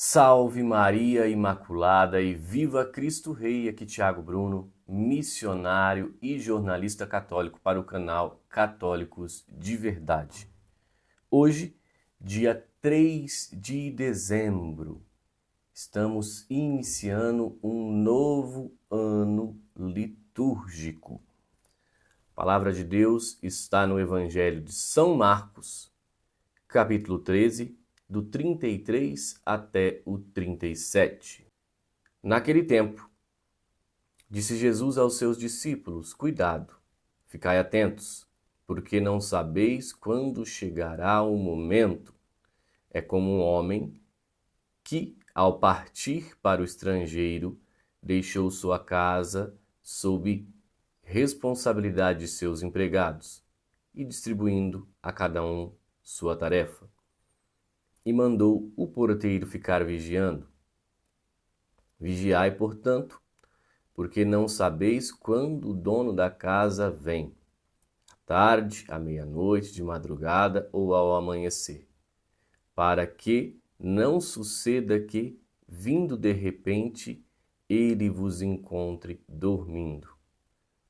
Salve Maria Imaculada e viva Cristo Rei, aqui Thiago Bruno, missionário e jornalista católico para o canal Católicos de Verdade. Hoje, dia 3 de dezembro, estamos iniciando um novo ano litúrgico. A palavra de Deus está no Evangelho de São Marcos, capítulo 13, do 33 até o 37. Naquele tempo, disse Jesus aos seus discípulos: Cuidado, ficai atentos, porque não sabeis quando chegará o momento. É como um homem que, ao partir para o estrangeiro, deixou sua casa sob responsabilidade de seus empregados e distribuindo a cada um sua tarefa. E mandou o porteiro ficar vigiando. Vigiai, portanto, porque não sabeis quando o dono da casa vem, à tarde, à meia-noite, de madrugada ou ao amanhecer, para que não suceda que, vindo de repente, ele vos encontre dormindo.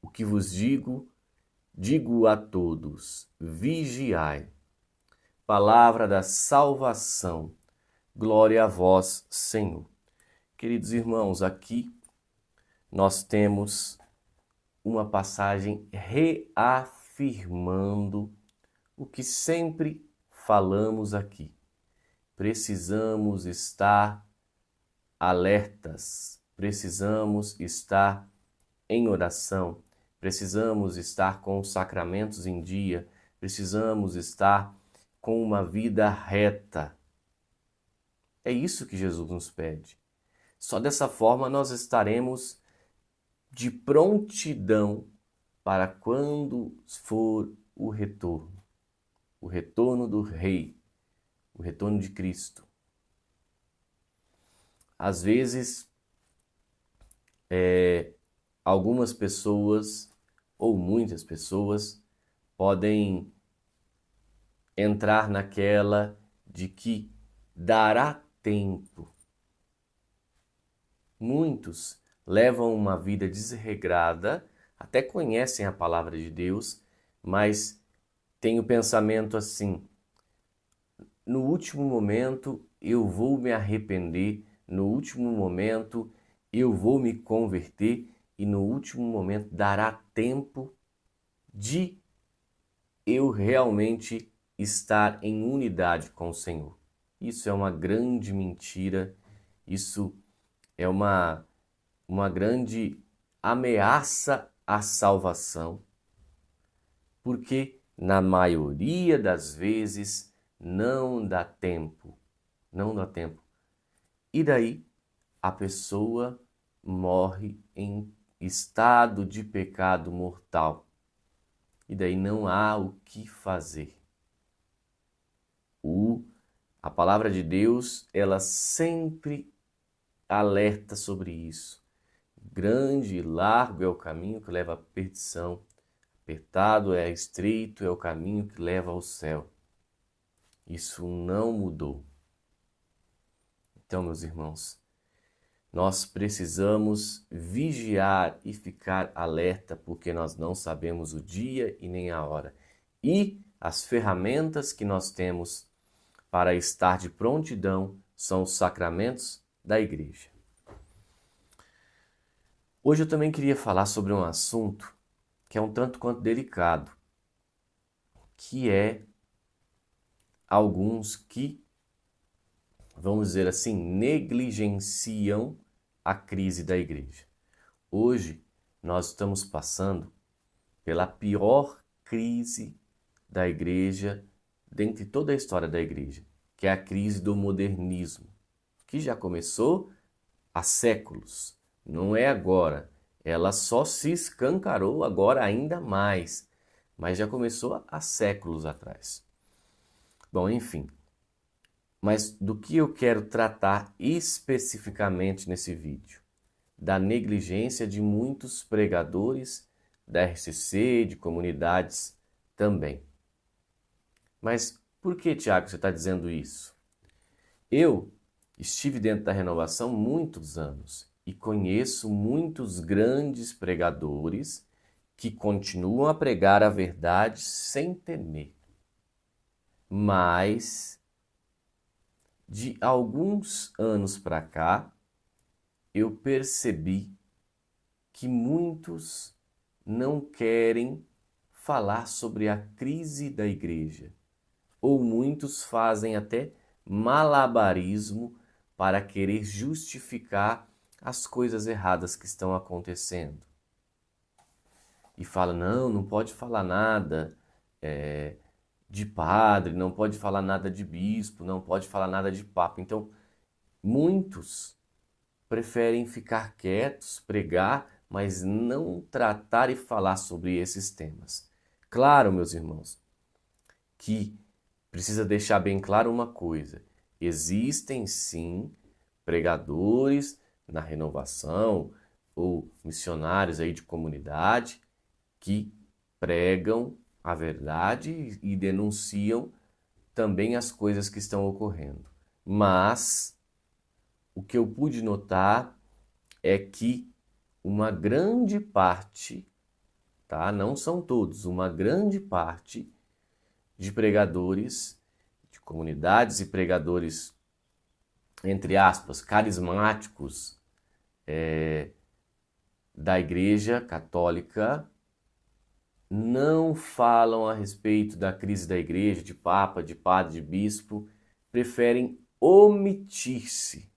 O que vos digo, digo a todos: vigiai. Palavra da salvação. Glória a vós, Senhor. Queridos irmãos, aqui nós temos uma passagem reafirmando o que sempre falamos aqui. Precisamos estar alertas, precisamos estar em oração, precisamos estar com os sacramentos em dia, precisamos estar com uma vida reta. É isso que Jesus nos pede. Só dessa forma nós estaremos de prontidão para quando for o retorno do Rei, o retorno de Cristo. Às vezes, algumas pessoas, ou muitas pessoas, podem entrar naquela de que dará tempo. Muitos levam uma vida desregrada, até conhecem a palavra de Deus, mas têm o pensamento assim: no último momento eu vou me arrepender, no último momento eu vou me converter e no último momento dará tempo de eu realmente estar em unidade com o Senhor. Isso é uma grande mentira, isso é uma grande ameaça à salvação, porque na maioria das vezes não dá tempo, não dá tempo. E daí a pessoa morre em estado de pecado mortal. E daí não há o que fazer. A palavra de Deus, ela sempre alerta sobre isso. Grande e largo é o caminho que leva à perdição. Apertado é estreito é o caminho que leva ao céu. Isso não mudou. Então, meus irmãos, nós precisamos vigiar e ficar alerta, porque nós não sabemos o dia e nem a hora. E as ferramentas que nós temos para estar de prontidão são os sacramentos da Igreja. Hoje eu também queria falar sobre um assunto que é um tanto quanto delicado, que é alguns que, vamos dizer assim, negligenciam a crise da Igreja. Hoje nós estamos passando pela pior crise da Igreja dentre toda a história da Igreja, que é a crise do modernismo, que já começou há séculos, não é agora. Ela só se escancarou agora ainda mais, mas já começou há séculos atrás. Bom, enfim, mas do que eu quero tratar especificamente nesse vídeo? Da negligência de muitos pregadores da RCC, de comunidades também. Mas por que, Tiago, você está dizendo isso? Eu Estive dentro da renovação muitos anos e conheço muitos grandes pregadores que continuam a pregar a verdade sem temer. Mas, de alguns anos para cá, eu percebi que muitos não querem falar sobre a crise da igreja, ou muitos fazem até malabarismo para querer justificar as coisas erradas que estão acontecendo. E fala, não pode falar nada de padre, não pode falar nada de bispo, não pode falar nada de papa. Então, muitos preferem ficar quietos, pregar, mas não tratar e falar sobre esses temas. Claro, meus irmãos, que precisa deixar bem claro uma coisa: existem sim pregadores na renovação ou missionários aí de comunidade que pregam a verdade e denunciam também as coisas que estão ocorrendo. Mas o que eu pude notar é que uma grande parte, tá? Não são todos, uma grande parte de pregadores, de comunidades e pregadores, entre aspas, carismáticos da Igreja Católica, não falam a respeito da crise da igreja, de papa, de padre, de bispo, preferem omitir-se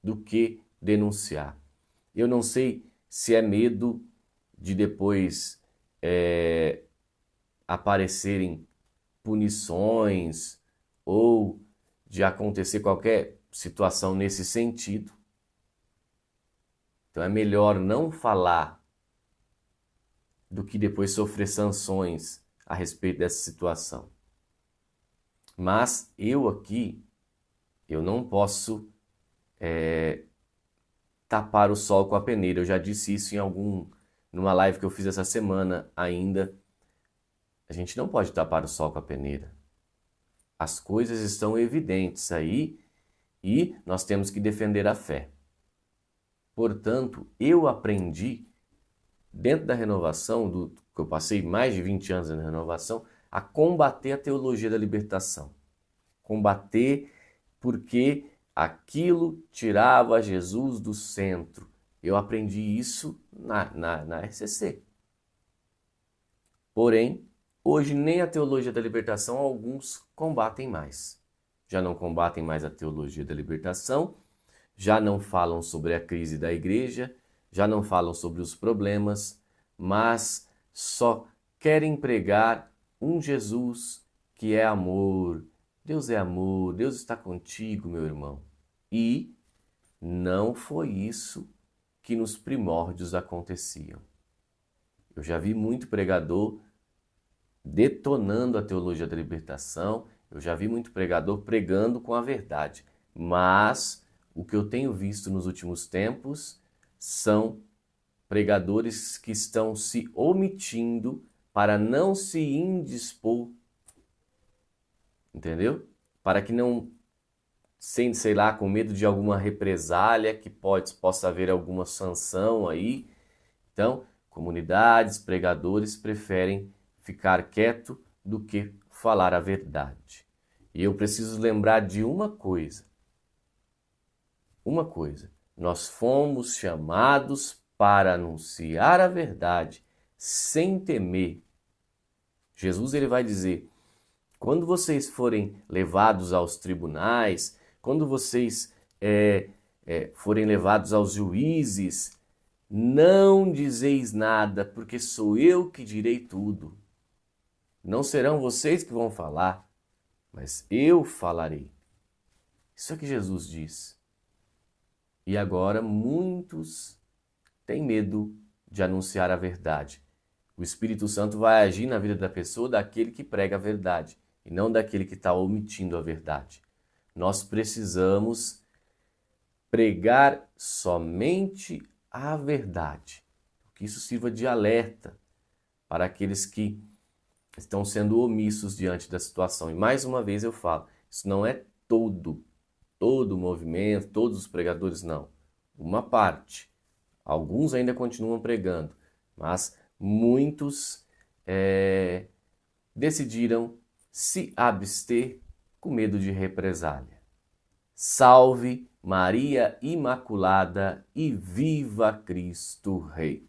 do que denunciar. Eu não sei se é medo de depois aparecerem punições ou de acontecer qualquer situação nesse sentido. Então é melhor não falar do que depois sofrer sanções a respeito dessa situação. Mas eu aqui, eu não posso tapar o sol com a peneira. Eu já disse isso numa live que eu fiz essa semana ainda. A gente não pode tapar o sol com a peneira. As coisas estão evidentes aí e nós temos que defender a fé. Portanto, eu aprendi dentro da renovação, que eu passei mais de 20 anos na renovação, a combater a teologia da libertação. Combater porque aquilo tirava Jesus do centro. Eu aprendi isso na RCC. Porém, hoje nem a teologia da libertação alguns combatem mais. Já não combatem mais a teologia da libertação, já não falam sobre a crise da igreja, já não falam sobre os problemas, mas só querem pregar um Jesus que é amor. Deus é amor, Deus está contigo, meu irmão. E não foi isso que nos primórdios aconteciam. Eu já vi muito pregador detonando a teologia da libertação, eu já vi muito pregador pregando com a verdade, mas o que eu tenho visto nos últimos tempos são pregadores que estão se omitindo para não se indispor, entendeu? Para que não, sei lá, com medo de alguma represália, que possa haver alguma sanção aí. Então, comunidades, pregadores preferem ficar quieto do que falar a verdade. E eu preciso lembrar de uma coisa. Nós fomos chamados para anunciar a verdade sem temer. Jesus ele vai dizer, quando vocês forem levados aos tribunais, quando vocês forem levados aos juízes, não dizeis nada, porque sou eu que direi tudo. Não serão vocês que vão falar, mas eu falarei. Isso é que Jesus diz. E agora muitos têm medo de anunciar a verdade. O Espírito Santo vai agir na vida da pessoa daquele que prega a verdade e não daquele que está omitindo a verdade. Nós precisamos pregar somente a verdade. Que isso sirva de alerta para aqueles que estão sendo omissos diante da situação. E mais uma vez eu falo, isso não é todo todo o movimento, todos os pregadores não. Uma parte. Alguns ainda continuam pregando, mas muitos decidiram se abster com medo de represália. Salve Maria Imaculada e viva Cristo Rei!